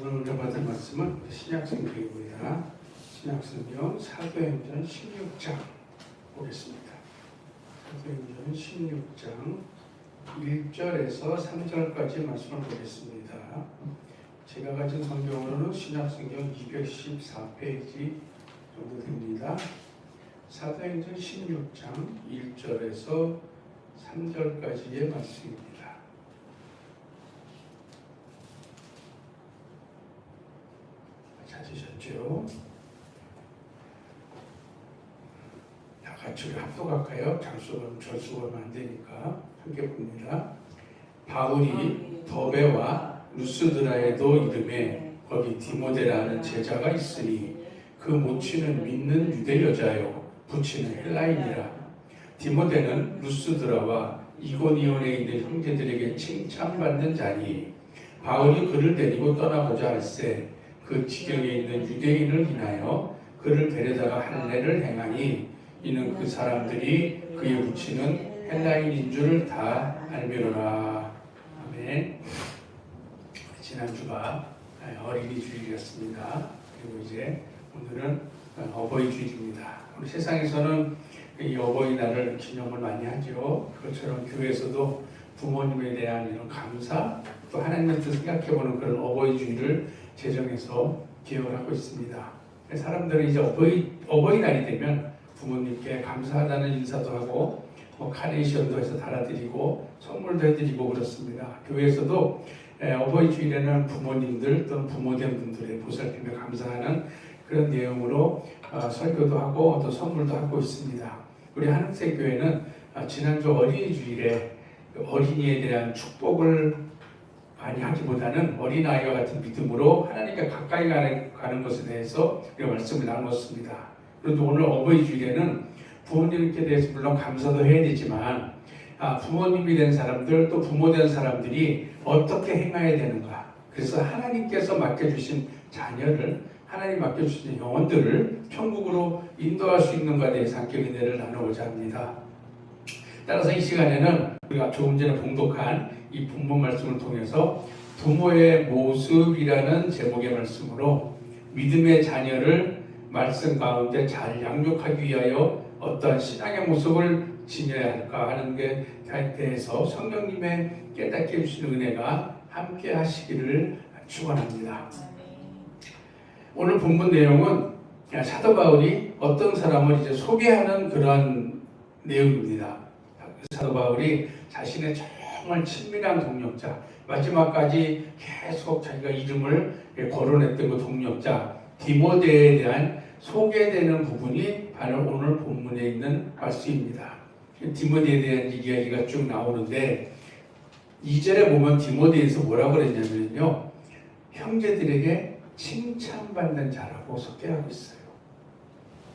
오늘 우리가 받은 말씀은 신약성경입니다. 신약성경 사도행전 16장 보겠습니다. 사도행전 16장 1절에서 3절까지 말씀을 보겠습니다. 제가 가진 성경으로는 신약성경 214페이지 정도 됩니다. 사도행전 16장 1절에서 3절까지의 말씀입니다. 찾으셨죠? 다 같이 우리 합독할까요? 절수가 안 되니까 함께 봅니다. 바울이 더베와 루스드라에도 이름에 거기 디모데라는 제자가 있으니 그 모치는 믿는 유대 여자요 부치는 헬라인이라. 디모데는 루스드라와 이고니온에 있는 형제들에게 칭찬받는 자니 바울이 그를 데리고 떠나고자 할세 그 지경에 있는 유대인을 인하여 그를 데려다가 할례를 행하니 이는 그 사람들이 그의 부치는 헬라인인 줄을 다 알미로라. 아멘. 지난주가 어린이 주일이었습니다. 그리고 이제 오늘은 어버이 주일입니다. 우리 세상에서는 이 어버이날을 기념을 많이 하죠. 그것처럼 교회에서도 부모님에 대한 이런 감사, 또 하나님을 생각해보는 그런 어버이 주일을 제정해서 기억을 하고 있습니다. 사람들은 이제 어버이날이 되면 부모님께 감사하다는 인사도 하고 카네이션도 해서 달아드리고 선물도 해드리고 그렇습니다. 교회에서도 어버이 주일에는 부모님들 또는 부모된 분들의 보살핌에 감사하는 그런 내용으로 설교도 하고 또 선물도 하고 있습니다. 우리 한국세교회는 지난주 어린이 주일에 어린이에 대한 축복을 많이 하기보다는 어린아이와 같은 믿음으로 하나님께 가까이 가는 것에 대해서 우리가 말씀을 나눴습니다. 그런데 오늘 어버이 주일에는 부모님께 대해서 물론 감사도 해야 되지만 부모님이 된 사람들 또 부모된 사람들이 어떻게 행해야 되는가. 그래서 하나님께서 맡겨주신 자녀를 하나님 맡겨주신 영혼들을 천국으로 인도할 수 있는가에 대해서 함께 은혜를 나누고자 합니다. 따라서 이 시간에는 우리가 조금 전에 봉독한 이 본문 말씀을 통해서 부모의 모습이라는 제목의 말씀으로 믿음의 자녀를 말씀 가운데 잘 양육하기 위하여 어떠한 신앙의 모습을 지녀야 할까 하는 것에 대해서 성령님의 깨닫게 해주시는 은혜가 함께 하시기를 축원합니다. 오늘 본문 내용은 사도 바울이 어떤 사람을 이제 소개하는 그런 내용입니다. 사도 바울이 자신의 정말 친밀한 동역자, 마지막까지 계속 자기가 이름을 거론했던 그 동역자 디모데에 대한 소개되는 부분이 바로 오늘 본문에 있는 말씀입니다. 디모데에 대한 이야기가 쭉 나오는데 2절에 보면 디모데에서 뭐라고 그랬냐면요, 형제들에게 칭찬받는 자라고 소개하고 있어요.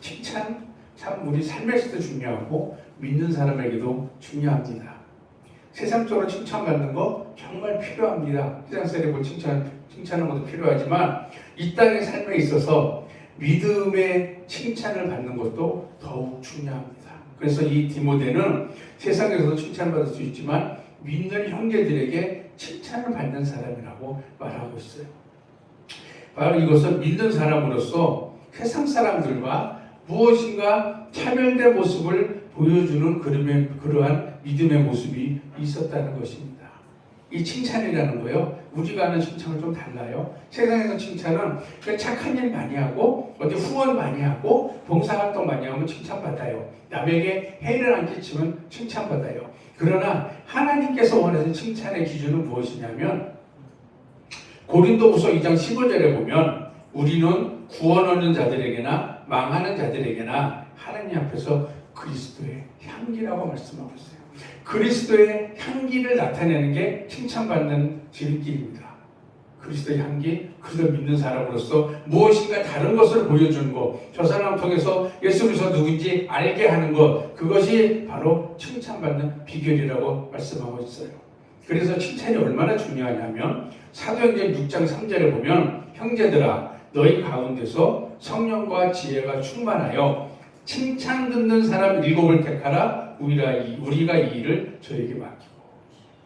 칭찬 참 우리 삶에서도 중요하고 믿는 사람에게도 중요합니다. 세상적으로 칭찬받는 거 정말 필요합니다. 세상 사람을 칭찬하는 것도 필요하지만 이 땅의 삶에 있어서 믿음의 칭찬을 받는 것도 더욱 중요합니다. 그래서 이 디모데는 세상에서도 칭찬받을 수 있지만 믿는 형제들에게 칭찬을 받는 사람이라고 말하고 있어요. 바로 이것은 믿는 사람으로서 세상 사람들과 무엇인가 차별된 모습을 보여주는 그러한 믿음의 모습이 있었다는 것입니다. 이 칭찬이라는 거요, 우리가 하는 칭찬은 좀 달라요. 세상에서 칭찬은 착한 일 많이 하고 어디 후원 많이 하고 봉사활동 많이 하면 칭찬받아요. 남에게 해를 안 끼치면 칭찬받아요. 그러나 하나님께서 원하는 칭찬의 기준은 무엇이냐면 고린도후서 2장 15절에 보면 우리는 구원 얻는 자들에게나 망하는 자들에게나 하나님 앞에서 그리스도의 향기라고 말씀하고 있어요. 그리스도의 향기를 나타내는 게 칭찬받는 지름길입니다. 그리스도의 향기, 그리스도 믿는 사람으로서 무엇인가 다른 것을 보여주는 것, 저 사람을 통해서 예수 그리스도가 누군지 알게 하는 것, 그것이 바로 칭찬받는 비결이라고 말씀하고 있어요. 그래서 칭찬이 얼마나 중요하냐면 사도행전 6장 3절에 보면 형제들아 너희 가운데서 성령과 지혜가 충만하여 칭찬 듣는 사람 7을 택하라. 우리가 이 일을 저에게 맡기고.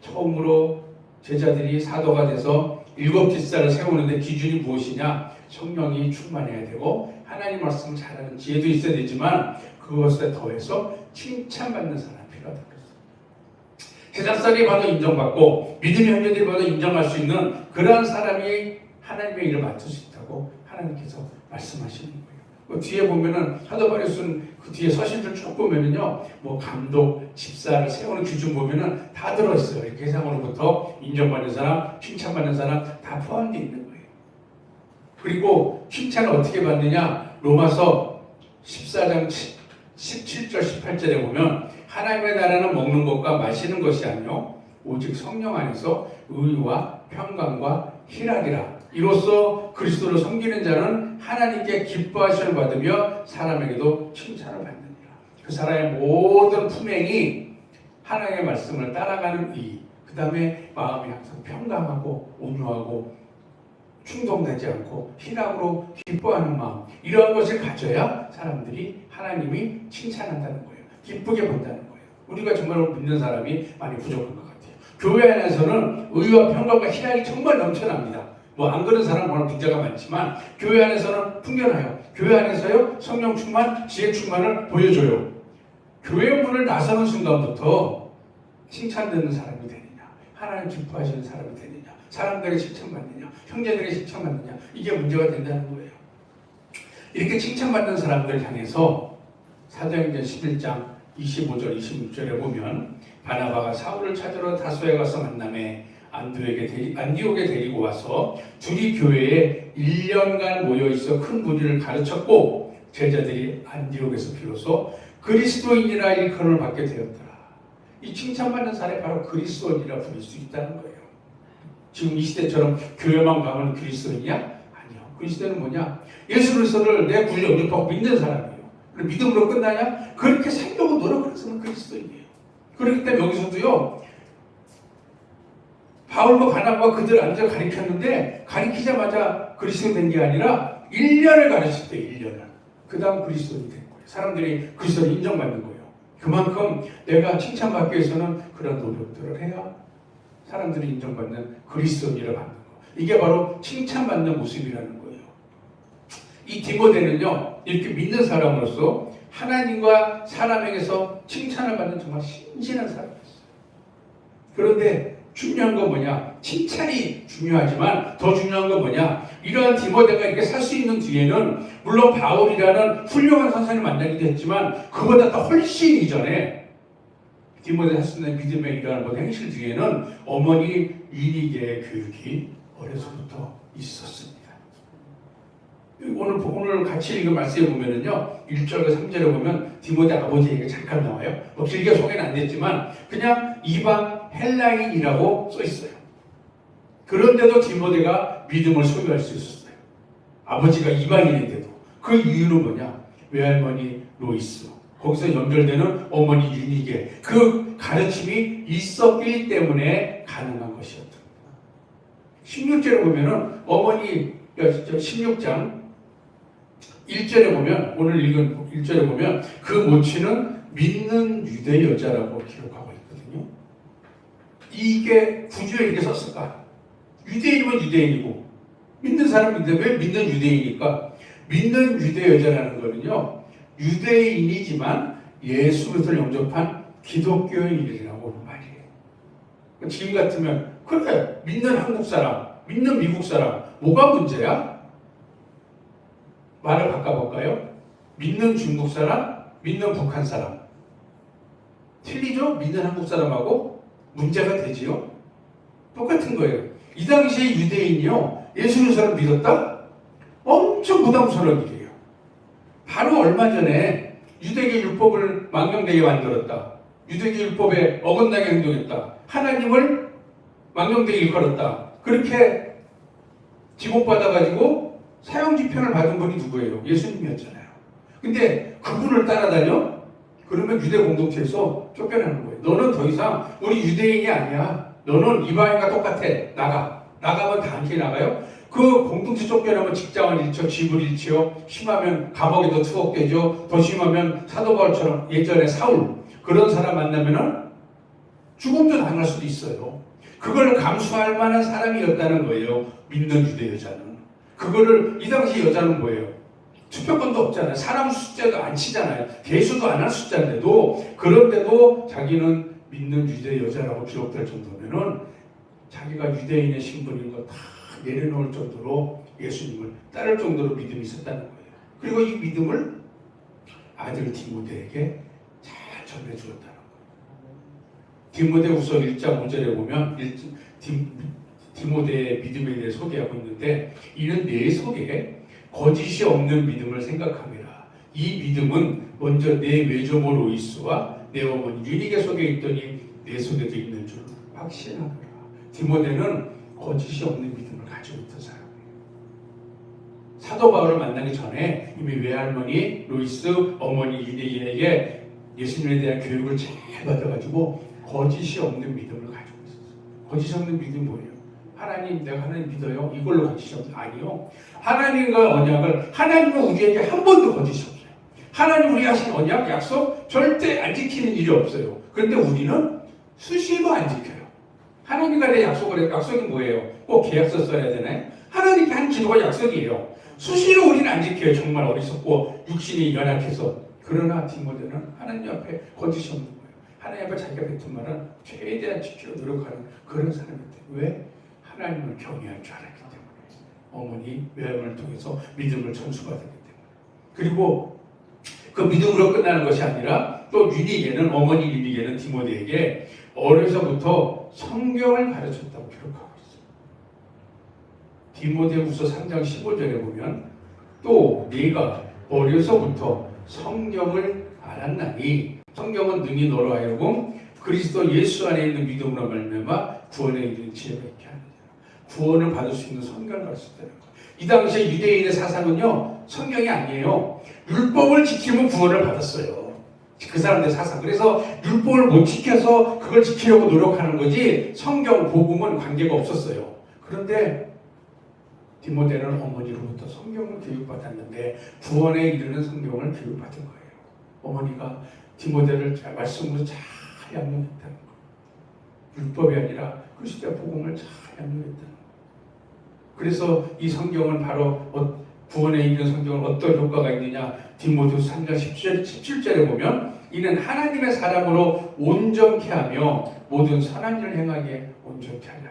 처음으로 제자들이 사도가 돼서 일곱 집사를 세우는데 기준이 무엇이냐? 성령이 충만해야 되고 하나님 말씀을 잘하는 지혜도 있어야 되지만 그것에 더해서 칭찬받는 사람이 필요하다. 세상 사람이 봐도 인정받고 믿음의 형제들이 봐도 인정할 수 있는 그러한 사람이 하나님의 일을 맡을 수 있다고 하나님께서 말씀하시는 거예요. 그 뒤에 보면은 사도 바울은 그 뒤에 서신들 쭉 보면은요, 뭐 감독, 집사를 세우는 기준 보면은 다 들어있어요. 이렇게 세상으로부터 인정받는 사람, 칭찬받는 사람 다 포함되어 있는 거예요. 그리고 칭찬을 어떻게 받느냐? 로마서 14장 17절 18절에 보면 하나님의 나라는 먹는 것과 마시는 것이 아니요 오직 성령 안에서 의와 평강과 희락이라. 이로써 그리스도를 섬기는 자는 하나님께 기뻐하심을 받으며 사람에게도 칭찬을 받느니라. 그 사람의 모든 품행이 하나님의 말씀을 따라가는 의, 그 다음에 마음이 항상 평강하고 온유하고 충동되지 않고 희락으로 기뻐하는 마음, 이러한 것을 가져야 사람들이 하나님이 칭찬한다는 거예요. 기쁘게 본다는 거예요. 우리가 정말 믿는 사람이 많이 부족한 것 같아요. 교회 안에서는 의와 평강과 희락이 정말 넘쳐납니다. 뭐 안 그런 사람 워낙 문제가 많지만 교회 안에서는 풍겨나요. 교회 안에서요 성령 충만, 지혜 충만을 보여줘요. 교회 문을 나서는 순간부터 칭찬 듣는 사람이 되느냐, 하나님 기뻐하시는 사람이 되느냐, 사람들에게 칭찬받느냐, 형제들에게 칭찬받느냐, 이게 문제가 된다는 거예요. 이렇게 칭찬받는 사람들을 향해서 사도행전 11장 25절 26절에 보면 바나바가 사울을 찾으러 다소에 가서 만남에 안디옥에 데리고 와서 둘이 교회에 1년간 모여있어 큰 무리를 가르쳤고 제자들이 안디옥에서 비로소 그리스도인이라 일컬음을 받게 되었더라. 이 칭찬받는 사람이 바로 그리스도인이라 부를 수 있다는 거예요. 지금 이 시대처럼 교회만 가면 그리스도인이야? 아니요. 그리스도인은 뭐냐? 예수 그리스도를 내 구주 영접하고 믿는 사람이에요. 믿음으로 끝나냐? 그렇게 살려고 노력해서는 그리스도인이에요. 그렇기 때문에 여기서도요, 바울과 바나바가 그들 앉아 가르쳤는데 가르치자마자 그리스도인 된 게 아니라 1년을 가르칠 때 1년을. 그 다음 그리스도인이 된 거예요. 사람들이 그리스도를 인정받는 거예요. 그만큼 내가 칭찬받기 위해서는 그런 노력들을 해야 사람들이 인정받는 그리스도인이라고 하는 거. 이게 바로 칭찬받는 모습이라는 거예요. 이 디모데는요, 이렇게 믿는 사람으로서 하나님과 사람에게서 칭찬을 받는 정말 신실한 사람이었어요. 그런데 중요한 건 뭐냐? 칭찬이 중요하지만 더 중요한 건 뭐냐? 이러한 디모데가 이렇게 살 수 있는 뒤에는 물론 바울이라는 훌륭한 선생님을 만나기도 했지만 그보다 더 훨씬 이전에 디모데가 할 수 있는 믿음의 이러한 모든 행실 뒤에는 어머니 유니게의 교육이 어려서부터 있었습니다. 오늘 같이 읽은 말씀에 보면은요, 1절과 3절에 보면 디모데 아버지 얘기가 잠깐 나와요. 뭐 길게 소개는 안 됐지만 그냥 이방 헬라인이라고 써 있어요. 그런데도 디모데가 믿음을 소유할 수 있었어요. 아버지가 이방인인데도. 그 이유는 뭐냐? 외할머니 로이스, 거기서 연결되는 어머니 유니게, 그 가르침이 있었기 때문에 가능한 것이었다. 16절에 보면은 어머니 16장 1절에 보면, 오늘 읽은 1절에 보면 그 모친은 믿는 유대 여자라고 기록하고 있거든요. 이게 굳이 왜 이렇게 썼을까? 유대인이면 유대인이고 믿는 사람인데 왜 믿는 유대인일까? 믿는 유대 여자라는 거는요, 유대인이지만 예수 그리스도를 영접한 기독교인이라고 하는 말이에요. 지금 같으면 그래, 믿는 한국 사람, 믿는 미국 사람, 뭐가 문제야? 말을 바꿔볼까요? 믿는 중국 사람, 믿는 북한 사람. 틀리죠? 믿는 한국 사람하고 문제가 되지요? 똑같은 거예요. 이 당시에 유대인이요, 예수 그리스도를 믿었다? 엄청 부담스러운 일이에요. 바로 얼마 전에 유대계 율법을 망령되게 만들었다. 유대계 율법에 어긋나게 행동했다. 하나님을 망령되게 일컬었다. 그렇게 지목받아가지고 사형집행을 받은 분이 누구예요? 예수님이었잖아요. 근데 그분을 따라다녀? 그러면 유대 공동체에서 쫓겨나는 거예요. 너는 더 이상 우리 유대인이 아니야. 너는 이방인과 똑같아. 나가면 다 함께 나가요? 그 공동체 쫓겨나면 직장을 잃죠. 집을 잃죠. 심하면 감옥에도 투옥되죠. 더 심하면 사도 바울처럼 예전에 사울, 그런 사람 만나면은 죽음도 당할 수도 있어요. 그걸 감수할 만한 사람이었다는 거예요. 믿는 유대 여자는. 그거를 이 당시 여자는 뭐예요? 투표권도 없잖아요. 사람 숫자도 안 치잖아요. 대수도 안 할 숫자인데도 그런데도 자기는 믿는 유대 여자라고 기록될 정도면은 자기가 유대인의 신분인 거 다 내려놓을 정도로 예수님을 따를 정도로 믿음이 있었다는 거예요. 그리고 이 믿음을 아들 디모데에게 잘 전해주었다는 거예요. 디모데후서 1장 5절에 보면 디모데의 믿음에 대해 소개하고 있는데 이는 내 속에 거짓이 없는 믿음을 생각함이라. 이 믿음은 먼저 내 외조모 로이스와 내 어머니 유니게 속에 있더니 내 속에도 있는 줄 확신하노라. 디모데는 거짓이 없는 믿음을 가지고 있던 사람이에요. 사도 바울을 만나기 전에 이미 외할머니 로이스, 어머니 유니게에게 예수님에 대한 교육을 잘 받아가지고 거짓이 없는 믿음을 가지고 있었어요. 거짓이 없는 믿음이 뭐예요? 하나님, 내가 하나님 믿어요. 이걸로 거짓이 없어요. 아니요. 하나님과 언약을, 하나님은 우리에게 한 번도 거짓이 없어요. 하나님 우리 하신 언약, 약속 절대 안 지키는 일이 없어요. 그런데 우리는 수시로 안 지켜요. 하나님과 내 약속을 해요. 약속이 뭐예요? 꼭 계약서 써야 되나요? 하나님께 한 기도가 약속이에요. 수시로 우리는 안 지켜요. 정말 어리석고 육신이 연약해서. 그러나 디모데는 하나님 앞에 거짓이 없는 거예요. 하나님 앞에 자기가 뱉은 말은 최대한 지키려 노력하는 그런 사람이었대요. 왜? 하나님을 경외할 줄 알았기 때문에. 어머니 외할머니를 통해서 믿음을 전수받았기 때문에. 그리고 그 믿음으로 끝나는 것이 아니라 또 유니게는, 어머니 유니게는 디모데에게 어려서부터 성경을 가르쳤다고 기록하고 있어요. 디모데후서 3장 15절에 보면 또 네가 어려서부터 성경을 알았나니 성경은 능히 너로 하여금 그리스도 예수 안에 있는 믿음으로 말미암아 구원에 이르는 지혜가 있게 하느니라. 구원을 받을 수 있는 성경을 가르쳤다는 거예요. 이 당시에 유대인의 사상은요, 성경이 아니에요. 율법을 지키면 구원을 받았어요. 그 사람들의 사상. 그래서 율법을 못 지켜서 그걸 지키려고 노력하는 거지 성경, 복음은 관계가 없었어요. 그런데 디모데는 어머니로부터 성경을 교육받았는데 구원에 이르는 성경을 교육받은 거예요. 어머니가 디모데를 말씀으로 잘 양육했다는 거예요. 율법이 아니라 그리스도의 복음을 잘 양육했다는 거예요. 그래서 이 성경은 바로 구원에 이르는 성경은 어떤 효과가 있느냐? 디모데후서 3장 17절에 보면 이는 하나님의 사람으로 온전케 하며 모든 선한 일을 행하게 온전케 하느니라.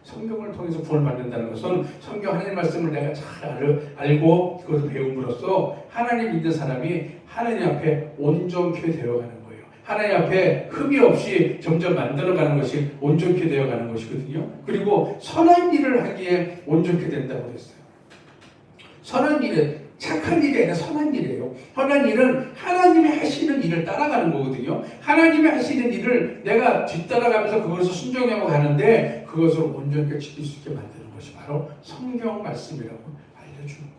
성경을 통해서 구원을 받는다는 것은 성경 하나님 말씀을 내가 잘 알고 그것을 배움으로써 하나님 믿는 사람이 하나님 앞에 온전케 되어가는 거예요. 하나님 앞에 흠이 없이 점점 만들어가는 것이 온전케 되어가는 것이거든요. 그리고 선한 일을 하기에 온전케 된다고 했어요. 선한 일은 착한 일이 아니라 선한 일이에요. 선한 일은 하나님이 하시는 일을 따라가는 거거든요. 하나님이 하시는 일을 내가 뒤따라가면서 그것을 순종하고 가는데 그것을 온전하게 지킬 수 있게 만드는 것이 바로 성경 말씀이라고 알려주는 거예요.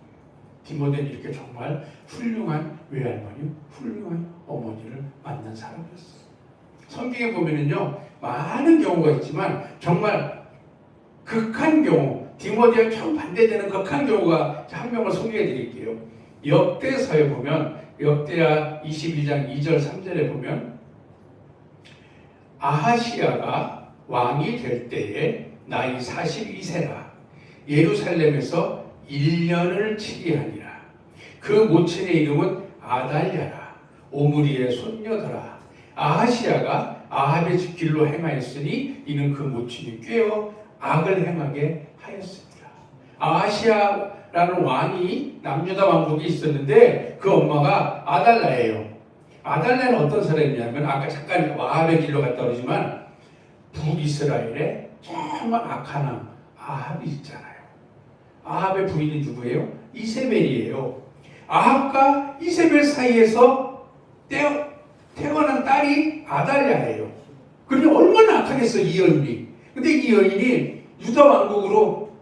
디모데는 이렇게 정말 훌륭한 외할머니, 훌륭한 어머니를 만난 사람이었어요. 성경에 보면은요, 많은 경우가 있지만 정말 극한 경우, 디모데와 정반대되는 극한 경우가 한 명을 소개해 드릴게요. 역대서에 보면, 역대하 22장 2절 3절에 보면 아하시야가 왕이 될 때에 나이 42세라 예루살렘에서 1년을 치리하니라. 그 모친의 이름은 아달랴라. 오므리의 손녀더라. 아하시야가 아합의 길로 행하였으니 이는 그 모친이 꾀어 악을 행하게 하였습니다. 아하시야라는 왕이 남유다 왕국이 있었는데 그 엄마가 아달랴예요. 아달랴는 어떤 사람이냐면 아까 잠깐 아합의 길로 갔다 그러지만 북이스라엘의 정말 악한 왕 아합이 있잖아요. 아합의 부인이 누구예요? 이세벨이에요. 아합과 이세벨 사이에서 태어난 딸이 아달랴예요. 그러니 얼마나 악하겠어 이 여인이. 근데 이 여인이 유다 왕국으로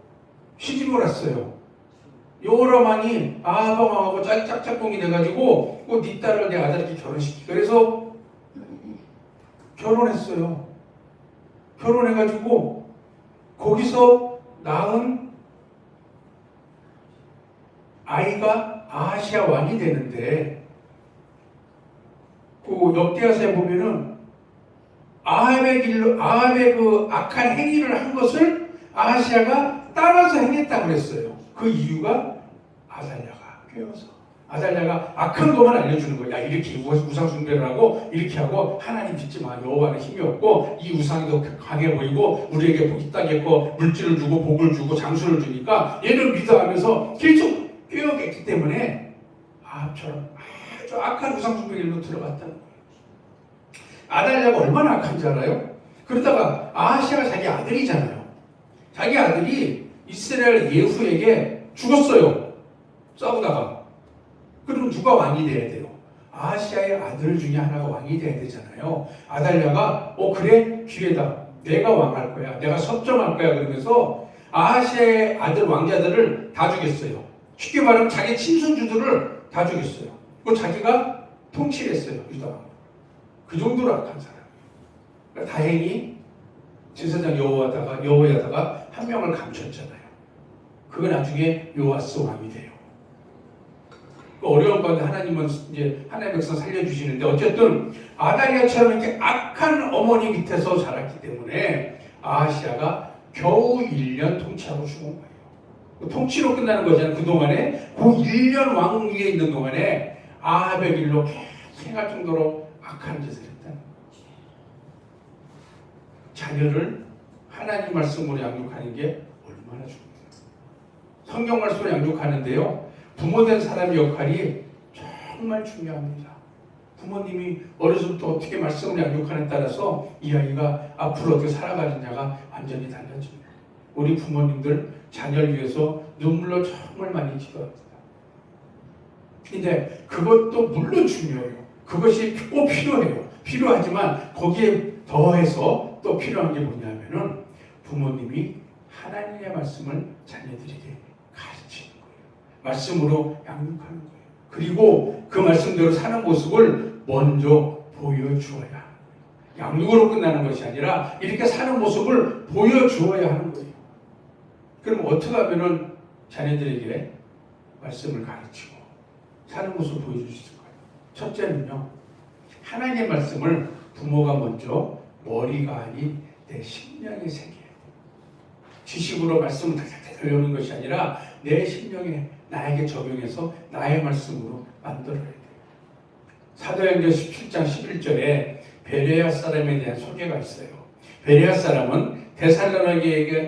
시집을 왔어요. 여호람 왕이 아합 왕하고 짝짝꿍이 돼가지고 네 딸을 내 아들에게 결혼시키. 그래서 결혼했어요. 결혼해가지고 거기서 낳은 아이가 아하시야 왕이 되는데 그 역대하서에 보면은 아합의 그 악한 행위를 한 것을 아하시아가 따라서 행했다고 그랬어요. 그 이유가 아달랴가 깨워서. 아달랴가 악한 것만 알려주는 거야. 야, 이렇게 우상 숭배를 하고 이렇게 하고 하나님 믿지 마. 여호와는 힘이 없고 이 우상이 더 강해 보이고 우리에게 복이 따겠고 물질을 주고 복을 주고 장수를 주니까 얘를 믿어 하면서 계속 깨어겠기 때문에 아합처럼 아주 악한 우상 숭배 일로 들어갔다는 거예요. 아달랴가 얼마나 악한지 알아요? 그러다가 아하시아가 자기 아들이잖아요. 자기 아들이 이스라엘 예후에게 죽었어요. 싸우다가. 그럼 누가 왕이 돼야 돼요? 아하시아의 아들 중에 하나가 왕이 돼야 되잖아요. 아달랴가 그래 기회다. 내가 왕할 거야. 내가 섭정할 거야. 그러면서 아하시아의 아들 왕자들을 다 죽였어요. 쉽게 말하면 자기 친손주들을 다 죽였어요. 그 자기가 통치를 했어요. 유다. 그 정도로 악한 사람. 그러니까 다행히 제사장 여호야다가 한 명을 감췄잖아요. 그가 나중에 요아스 왕이 돼요. 어려운 가운데 하나님은 이제 하나님의 백성 살려주시는데 어쨌든 아달랴처럼 이렇게 악한 어머니 밑에서 자랐기 때문에 아하시아가 겨우 1년 통치하고 죽은 거예요. 통치로 끝나는 거잖아요. 그동안에 그 1년 왕 위에 있는 동안에 아합의 길로 계속 행할 정도로 악한 짓을 했다는 거죠. 자녀를 하나님 말씀으로 양육하는 게 얼마나 중요해요. 성경 말씀으로 양육하는데요. 부모된 사람의 역할이 정말 중요합니다. 부모님이 어려서부터 어떻게 말씀을 양육하느냐에 따라서 이 아이가 앞으로 어떻게 살아가느냐가 완전히 달라집니다. 우리 부모님들 자녀를 위해서 눈물로 정말 많이 기도합니다. 근데 그것도 물론 중요해요. 그것이 꼭 필요해요. 필요하지만 거기에 더해서 또 필요한 게 뭐냐면은 부모님이 하나님의 말씀을 자녀들에게 가르치는 거예요. 말씀으로 양육하는 거예요. 그리고 그 말씀대로 사는 모습을 먼저 보여주어야 하는 거예요. 양육으로 끝나는 것이 아니라 이렇게 사는 모습을 보여주어야 하는 거예요. 그럼 어떻게 하면은 자녀들에게 말씀을 가르치고 사는 모습을 보여줄 수 있을까요? 첫째는요, 하나님의 말씀을 부모가 먼저 머리가 아닌 내 심령에 새겨야 돼요. 지식으로 말씀을 다다다 외우는 것이 아니라 내 심령에 나에게 적용해서 나의 말씀으로 만들어야 돼요. 사도행전 17장 11절에 베레아 사람에 대한 소개가 있어요. 베레아 사람은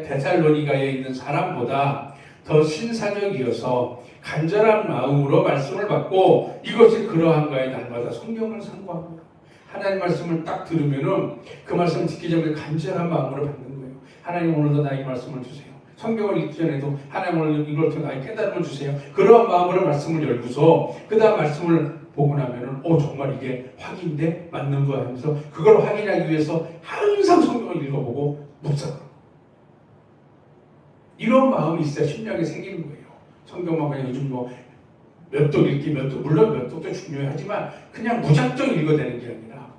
데살로니가에 있는 사람보다 더 신사적이어서 간절한 마음으로 말씀을 받고 이것이 그러한가에 날마다 성경을 상고합니다. 하나님 말씀을 딱 들으면은 그 말씀을 듣기 전에 간절한 마음으로 받는 거예요. 하나님 오늘도 나에게 말씀을 주세요. 성경을 읽기 전에도 하나님 오늘 이걸 통해 나에게 깨달음을 주세요. 그러한 마음으로 말씀을 열고서 그 다음 말씀을 보고 나면은 정말 이게 확인돼? 맞는 거야 하면서 그걸 확인하기 위해서 항상 성경을 읽어보고 묵상하고 이런 마음이 있어야 심령에 생기는 거예요. 성경만 그냥 요즘 몇 독 읽기 물론 몇 독도 중요하지만 그냥 무작정 읽어대는 게 아니라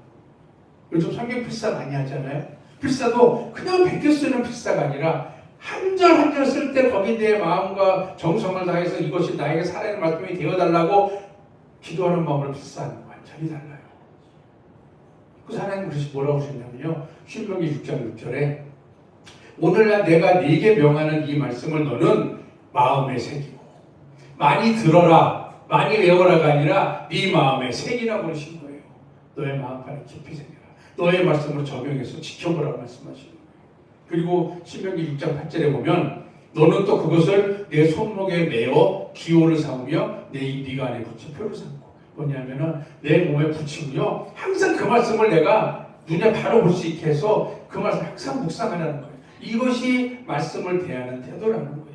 요즘 성경 필사 많이 하잖아요. 필사도 그냥 베껴 쓰는 필사가 아니라 한 절 한 절 쓸 때 거기에 대해 마음과 정성을 다해서 이것이 나에게 살아있는 말씀이 되어달라고 기도하는 마음으로 필사하는 거 완전히 달라요. 그래서 하나님 그것이 뭐라고 하셨냐면요. 신명기 6장 6절에 오늘날 내가 네게 명하는 이 말씀을 너는 마음에 새기고 많이 들어라 많이 외워라가 아니라 네 마음에 새기라고 그러신 거예요. 너의 마음판에 깊이 새겨라. 너의 말씀으로 적용해서 지켜보라고 말씀하시는 거예요. 그리고 신명기 6장 8절에 보면 너는 또 그것을 내 손목에 메어 기호를 삼으며 내 네가 안에 붙여 표를 삼고 뭐냐면은 내 몸에 붙이고요. 항상 그 말씀을 내가 눈에 바로 볼 수 있게 해서 그 말씀 항상 묵상하라는 거예요. 이것이 말씀을 대하는 태도라는 거예요.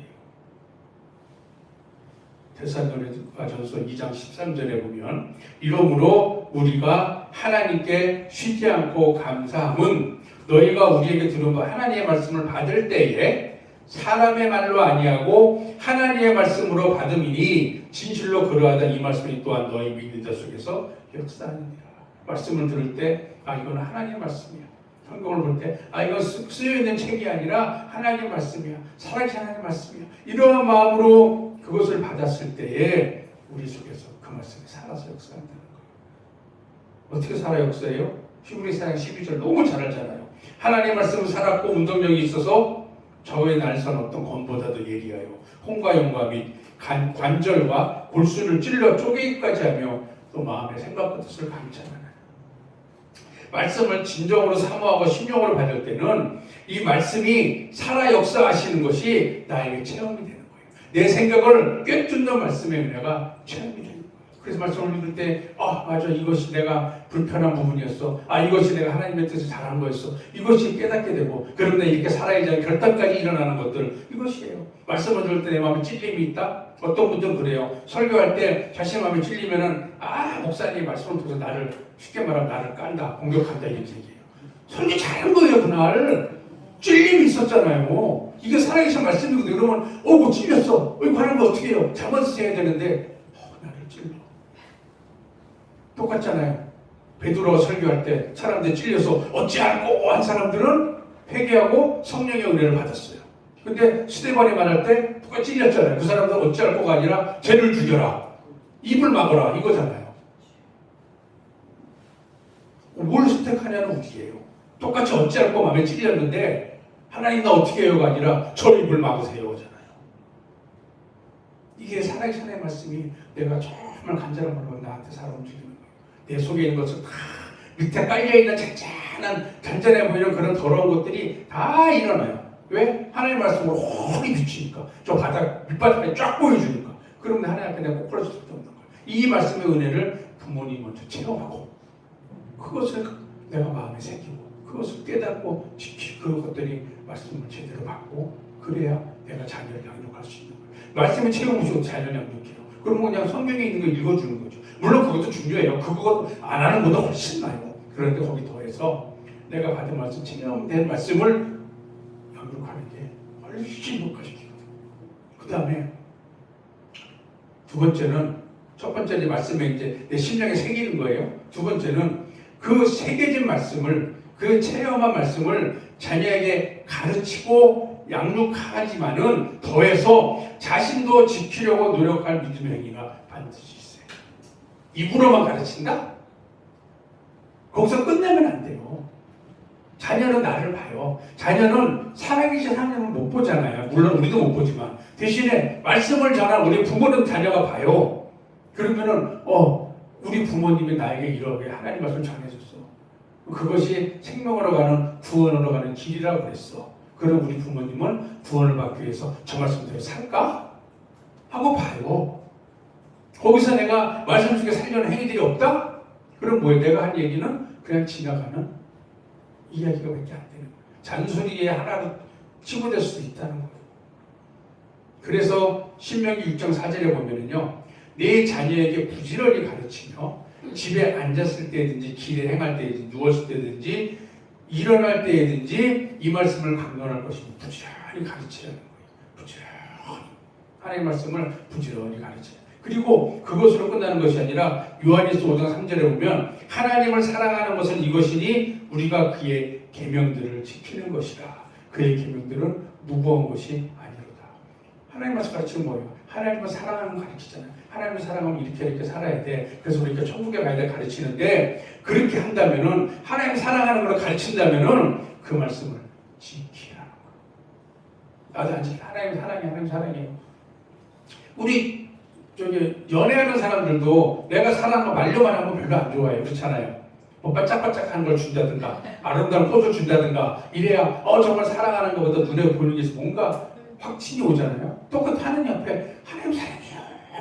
데살로니가전서 2장 13절에 보면 이러므로 우리가 하나님께 쉬지 않고 감사함은 너희가 우리에게 들은 하나님의 말씀을 받을 때에 사람의 말로 아니하고 하나님의 말씀으로 받음이니 진실로 그러하다 이 말씀이 또한 너희 믿는 자 속에서 역사하느니라. 말씀을 들을 때 이건 하나님의 말씀이야. 성경을 볼 때 이건 쓰여있는 책이 아니라 하나님의 말씀이야. 살아계신 하나님의 말씀이야. 이러한 마음으로 그것을 받았을 때에 우리 속에서 그 말씀이 살아서 역사한다는 거예요. 어떻게 살아 역사해요? 히브리 4장 12절 너무 잘 알잖아요. 하나님의 말씀은 살았고 운동력이 있어서 저의 날선 어떤 검보다도 예리하여 홍과 영과 및 관절과 골수를 찔러 쪼개기까지 하며 또 마음의 생각과 뜻을 감찰하는 말씀을 진정으로 사모하고 심령으로 받을 때는 이 말씀이 살아 역사하시는 것이 나에게 체험이 되는 거예요. 내 생각을 꿰뚫는 말씀의 은혜가 체험이 되는 거예요. 그래서 말씀을 읽을 때 맞아, 이것이 내가 불편한 부분이었어. 이것이 내가 하나님의 뜻을 잘한 거였어. 이것이 깨닫게 되고 그런데 이렇게 살아야지 하는 결단까지 일어나는 것들, 이것이에요. 말씀을 들을 때 내 마음에 찔림이 있다? 어떤 분들은 그래요. 설교할 때 자신의 마음에 찔리면은 목사님 말씀을 통해서 나를, 쉽게 말하면 나를 깐다, 공격한다, 이런 얘기예요. 설교 잘한 거예요. 그날 찔림이 있었잖아요. 이게 살아계신 말씀이거든요. 그러면 뭐 찔렸어. 하는 거 어떻게 해요? 잘못해서 해야 되는데 나를 찔러. 똑같잖아요. 베드로가 설교할 때 사람들이 찔려서 어찌할꼬 한 사람들은 회개하고 성령의 은혜를 받았어요. 근데 스데반이 말할 때 누가 찔렸잖아요. 그 사람들은 어찌할꼬가 아니라 죄를 죽여라, 입을 막아라, 이거잖아요. 뭘 선택하냐는 우리예요. 똑같이 어찌할꼬 마음에 찔렸는데 하나님 나 어떻게 해요가 아니라 저 입을 막으세요 잖아요. 이게 살아계신 하나님의 말씀이 내가 정말 간절한 마음으로 나한테 살아 움직이는 거예요. 내 속에 있는 것은 다 밑에 깔려있는 잔잔해 보이는 그런 더러운 것들이 다 일어나요. 왜? 하나님의 말씀으로 홀이 비치니까. 저 바닥, 밑바닥에 쫙 보여주니까. 그러면 하나님 앞에 내가 꼬꾸라질 수밖에 없는 거예요. 이 말씀의 은혜를 부모님이 먼저 체험하고 그것을 내가 마음에 새기고 그것을 깨닫고 지키고 그것들이 말씀을 제대로 받고 그래야 내가 자녀를 양육할 수 있는 거예요. 말씀을 체험하시고 자녀를 양육해요. 그러면 그냥 성경에 있는 거 읽어주는 거죠. 물론 그것도 중요해요. 그거 안 하는 것도 훨씬 나아요. 그런데 거기 더해서 내가 받은 말씀, 체험된 말씀을 양육하는 게 훨씬 효과적이거든요. 그 다음에 두 번째는, 첫 번째는 말씀에 이제 내 심령에 새기는 거예요. 두 번째는 그 새겨진 말씀을, 그 체험한 말씀을 자녀에게 가르치고 양육하지만은 더해서 자신도 지키려고 노력할 믿음의 행위가 반드시 있어요. 입으로만 가르친다? 거기서 끝내면 안 돼요. 자녀는 나를 봐요. 자녀는 살아계신 하나님을 못 보잖아요. 물론 우리도 못 보지만 대신에 말씀을 전한 우리 부모는 자녀가 봐요. 그러면은 우리 부모님이 나에게 이렇게 하나님 말씀을 전해줬어. 그것이 생명으로 가는, 구원으로 가는 길이라고 그랬어. 그럼 우리 부모님은 구원을 받기 위해서 저 말씀대로 살까? 하고 봐요. 거기서 내가 말씀 속에 살려는 행위들이 없다? 그럼 뭐예요? 내가 한 얘기는 그냥 지나가는 이야기가 밖에 안 되는 거예요. 잔소리에 하나로 치부될 수도 있다는 거예요. 그래서 신명기 6장 4절에 보면은요, 내 자녀에게 부지런히 가르치며 집에 앉았을 때든지 길에 행할 때든지 누웠을 때든지 일어날 때든지 이 말씀을 강론할 것이고 부지런히 가르치라는 거예요. 부지런히 하나님의 말씀을 부지런히 가르쳐요. 그리고 그것으로 끝나는 것이 아니라 요한일서 5장 3절에 보면 하나님을 사랑하는 것은 이것이니 우리가 그의 계명들을 지키는 것이라. 그의 계명들은 무거운 것이 아니로다. 하나님 말씀 가르치는 뭐예요? 하나님을 사랑하는 거 가르치잖아요. 하나님을 사랑하면 이렇게 살아야 돼. 그래서 우리가 천국에 가야 돼 가르치는데, 그렇게 한다면은 하나님 사랑하는 걸 가르친다면은 그 말씀을 지키라는 거예요. 나도 안 지켜. 하나님 사랑해, 하나님 사랑해요. 우리 연애하는 사람들도 내가 사랑하는 거 말로만 하면 별로 안 좋아해요. 그렇잖아요. 뭐 반짝반짝하는 걸 준다든가 아름다운 꽃을 준다든가 이래야 정말 사랑하는 것보다 눈에 보이는 게 뭔가 확신이 오잖아요. 똑같이 하느님 앞에 하나님 사랑해요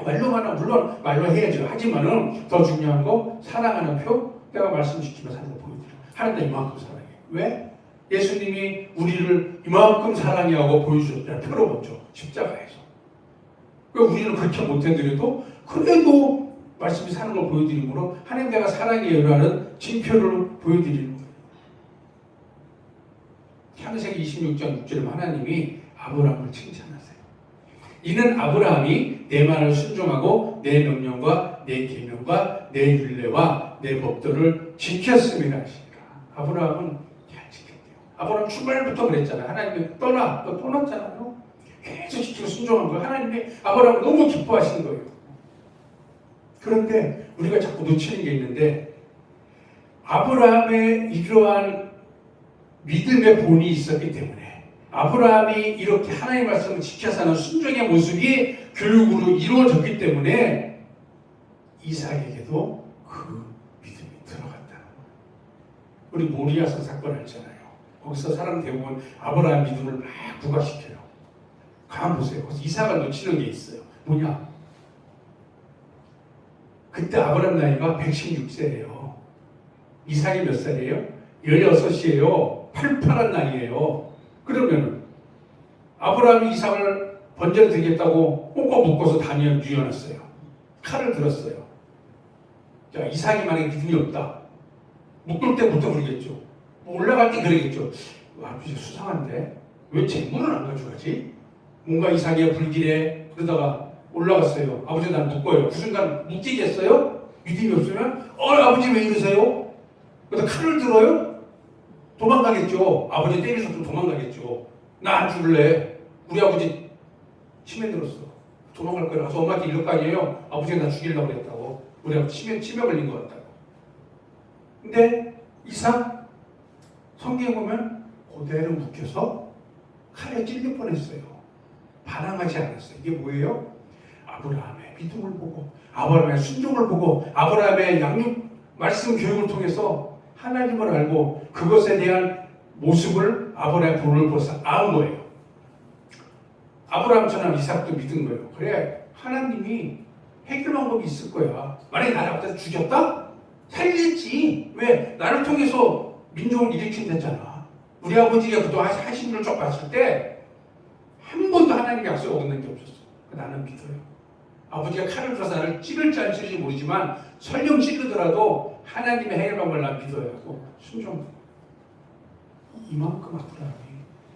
말로만 하면, 물론 말로 해야죠. 하지만은 더 중요한 거 사랑하는 표, 내가 말씀시키며 사는 거 보여드려요. 하나님 이만큼 사랑해요. 왜? 예수님이 우리를 이만큼 사랑해하고 보여주셨잖아요. 표로 먼저 십자가에서. 그러니까 우리는 그렇게 못해드려도 그래도 말씀이 사는 걸 보여드림으로 하나님 내가 사랑해요라는 징표를 보여드리는 거예요. 창세기 26장 6절에 하나님이 아브라함을 칭찬하세요. 이는 아브라함이 내 말을 순종하고 내 명령과 내 계명과 내 율례와 내 법도를 지켰음이라 하시니라. 아브라함은 잘 지켰대요. 아브라함 출발부터 그랬잖아요. 하나님이 떠났잖아요. 계속 지키고 순종한 거예요. 하나님이 아브라함을 너무 기뻐하시는 거예요. 그런데 우리가 자꾸 놓치는 게 있는데, 아브라함의 이러한 믿음의 본이 있었기 때문에 아브라함이 이렇게 하나님의 말씀을 지켜 사는 순종의 모습이 교육으로 이루어졌기 때문에 이삭에게도 그 믿음이 들어갔다. 우리 모리아서 사건 알잖아요. 거기서 사람 대부분 아브라함 믿음을 막 부각시켜요. 가만 보세요. 거기서 이삭을 놓치는 게 있어요. 뭐냐? 그때 아브라함 나이가 116세예요. 이삭이 몇 살이에요? 16이에요. 팔팔한 나이예요. 그러면 아브라함이 이삭을 번제를 드리겠다고 꽁꽁 묶어서 다니엘 뉘어놨어요. 칼을 들었어요. 자, 이삭이 만약에 믿음이 없다. 묶을 때부터 그러겠죠. 올라갈 때 그러겠죠. 아버지 수상한데 왜 재물을 안 가져가지? 뭔가 이삭의 불길에 그러다가 올라갔어요. 아버지 난 묶어요. 그 순간 묶이겠어요? 믿음이 없으면 아버지 왜 이러세요? 그래서 칼을 들어요? 도망가겠죠. 아버지 때리서 좀 도망가겠죠. 나 안 죽을래. 우리 아버지 치매 들었어. 도망갈 거야. 가서 엄마한테 이럴 거 아니에요. 아버지가 나 죽이려고 그랬다고. 우리 아버지 치매 걸린 것 같다고. 근데 이삭 성경에 보면 그대로 묶여서 칼에 찔릴 뻔했어요. 반항하지 않았어요. 이게 뭐예요? 아브라함의 믿음을 보고 아브라함의 순종을 보고 아브라함의 양육 말씀 교육을 통해서 하나님을 알고 그것에 대한 모습을 아브라함의 본을 보서 아은 거예요. 아브라함처럼 이삭도 믿은 거예요. 그래 하나님이 해결 방법이 있을 거야. 만약에 나를 앞에서 죽였다? 살리겠지. 왜? 나를 통해서 민족을 일으킨다잖아. 우리 아버지가 그동안 하신 일을 쭉 봤을 때 한 번도 하나님의 약속을 어긋난 게 없었어. 나는 믿어요. 아버지가 칼을 들어서 나를 찌를지 안 찌를지 모르지만 설령 찌르더라도 하나님의 해결 방법을 난 믿어야 하고 순종. 이만큼 아브라함이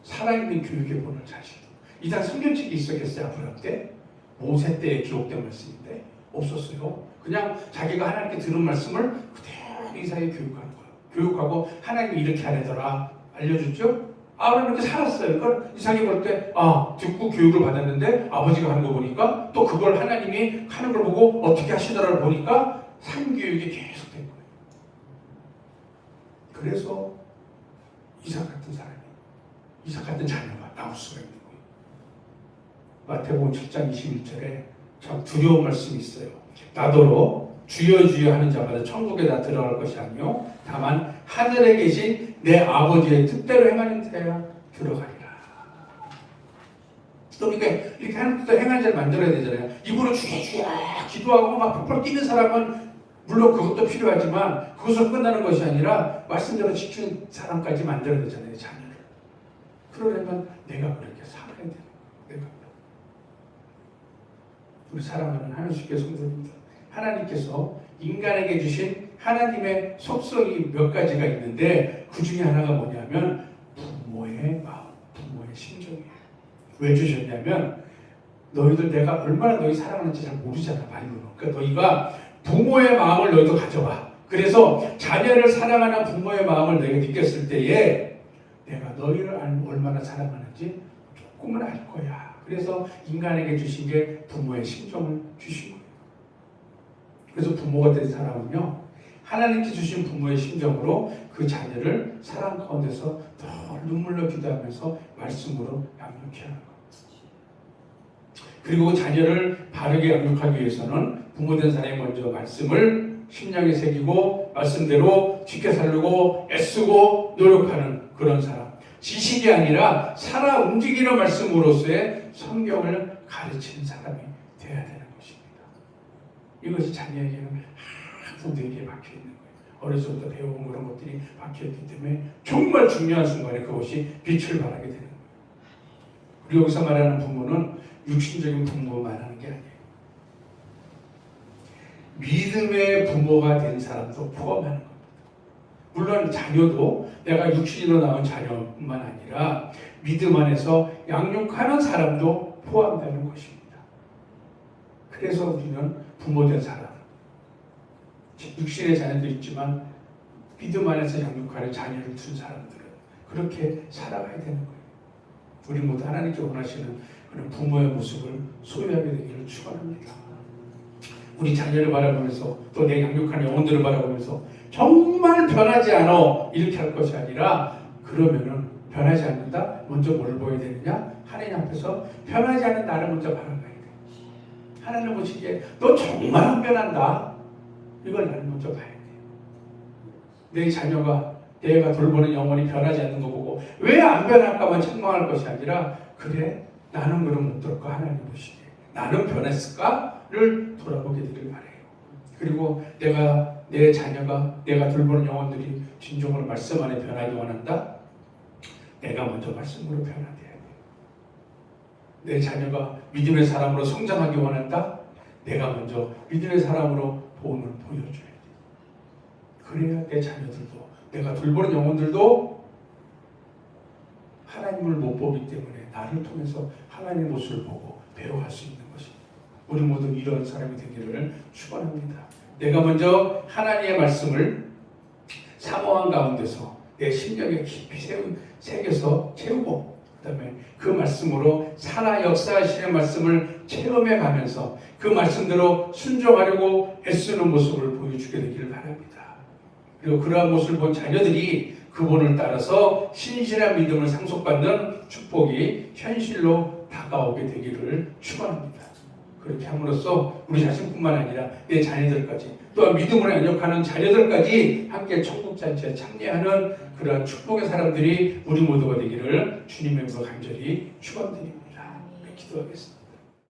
살아있는 교육의 본을 자신. 이단 성경책이 있었겠어요? 아브라함 때? 모세 때에 기록된 말씀인데 없었어요. 그냥 자기가 하나님께 들은 말씀을 그대로 이삭에 교육하는 거예요. 교육하고 하나님이 이렇게 하래더라 알려줬죠? 아브라함이 이렇게 살았어요. 그러니까 이삭이 볼 때 듣고 교육을 받았는데 아버지가 하는 거 보니까 또 그걸 하나님이 하는 걸 보고 어떻게 하시더라를 보니까 삶교육이 계속된 거예요. 그래서 이삭 같은 사람이 이삭 같은 자녀가 나올 수가 있는 거예요. 마태복음 7장 21절에 참 두려운 말씀이 있어요. 나더러 주여 주여 하는 자마다 천국에 다 들어갈 것이 아니요 다만 하늘에 계신 내 아버지의 뜻대로 행하는 자야 들어가리라. 그러니까 이렇게 하는 뜻대로 행하는 자를 만들어야 되잖아요. 입으로 주여 주여 기도하고 막 펄펄 뛰는 사람은 물론 그것도 필요하지만 그것으로 끝나는 것이 아니라 말씀대로 지키는 사람까지 만들어야 되잖아요. 자녀를. 그러려면 내가 그렇게 살아야 돼요. 내가. 우리 사랑하는 하나님께 성도입니다. 하나님께서 인간에게 주신 하나님의 속성이 몇 가지가 있는데 그 중에 하나가 뭐냐면 부모의 마음, 부모의 심정이에요. 왜 주셨냐면 너희들 내가 얼마나 너희 사랑하는지 잘 모르잖아 말로는. 그러니까 너희가 부모의 마음을 너희도 가져봐. 그래서 자녀를 사랑하는 부모의 마음을 너희가 느꼈을 때에 내가 너희를 얼마나 사랑하는지 조금은 알 거야. 그래서 인간에게 주신 게 부모의 심정을 주신 거예요. 그래서 부모가 된 사람은요 하나님께 주신 부모의 심정으로 그 자녀를 사랑 가운데서 더 눈물로 기도하면서 말씀으로 양육해야 하는 거예요. 그리고 자녀를 바르게 양육하기 위해서는 부모된 사람이 먼저 말씀을 심령에 새기고 말씀대로 지켜 살려고 애쓰고 노력하는 그런 사람. 지식이 아니라 살아 움직이는 말씀으로서의 성경을 가르치는 사람이 되어야 되는 것입니다. 이것이 자녀에게는 항상 뇌리에 박혀있는 거예요. 어렸을 때부터 배워온 그런 것들이 박혀있기 때문에 정말 중요한 순간에 그것이 빛을 발하게 되는 거예요. 우리 여기서 말하는 부모는 육신적인 부모 말하는 게 아니에요. 믿음의 부모가 된 사람도 포함하는 겁니다. 물론 자녀도 내가 육신으로 낳은 자녀뿐만 아니라 믿음 안에서 양육하는 사람도 포함되는 것입니다. 그래서 우리는 부모된 사람, 육신의 자녀도 있지만 믿음 안에서 양육하는 자녀를 둔 사람들은 그렇게 살아가야 되는 거예요. 우리 모두 하나님께 원하시는 그런 부모의 모습을 소유하게 되기를 축원합니다. 우리 자녀를 바라보면서 또 내 양육하는 영혼들을 바라보면서 정말 변하지 않아 이렇게 할 것이 아니라 그러면은 변하지 않는다? 먼저 뭘 보여야 되느냐? 하나님 앞에서 변하지 않는 나를 먼저 바라봐야 돼. 하나님 보시기에 너 정말 안 변한다. 이걸 나는 먼저 봐야 돼. 내 자녀가 내가 돌보는 영혼이 변하지 않는 거 보고 왜 안 변할까만 책망할 것이 아니라 그래 나는 그럼 어떨까 하나님 보시기에 나는 변했을까를 돌아보게 되길 바래요. 그리고 내 자녀가 내가 돌보는 영혼들이 진정으로 말씀 안에 변하기 원한다. 내가 먼저 말씀으로 변화돼야 돼요. 내 자녀가 믿음의 사람으로 성장하기 원한다. 내가 먼저 믿음의 사람으로 본을 보여줘야 돼요. 그래야 내 자녀들도 내가 돌보는 영혼들도 하나님을 못 보기 때문에 나를 통해서 하나님의 모습을 보고 배워갈 수 있는 것입니다. 우리 모두 이런 사람이 되기를 축원합니다. 내가 먼저 하나님의 말씀을 사모한 가운데서 내 심령에 깊이 새겨서 채우고 그 다음에 그 말씀으로 살아 역사하시는 말씀을 체험해 가면서 그 말씀대로 순종하려고 애쓰는 모습을 보여주게 되기를 바랍니다. 그리고 그러한 모습을 본 자녀들이 그분을 따라서 신실한 믿음을 상속받는 축복이 현실로 다가오게 되기를 축원합니다. 그렇게 함으로써 우리 자신뿐만 아니라 내 자녀들까지 또한 믿음으로 양육하는 자녀들까지 함께 천국잔치에 참여하는 그러한 축복의 사람들이 우리 모두가 되기를 주님의 이름으로 간절히 축원드립니다. 기도하겠습니다.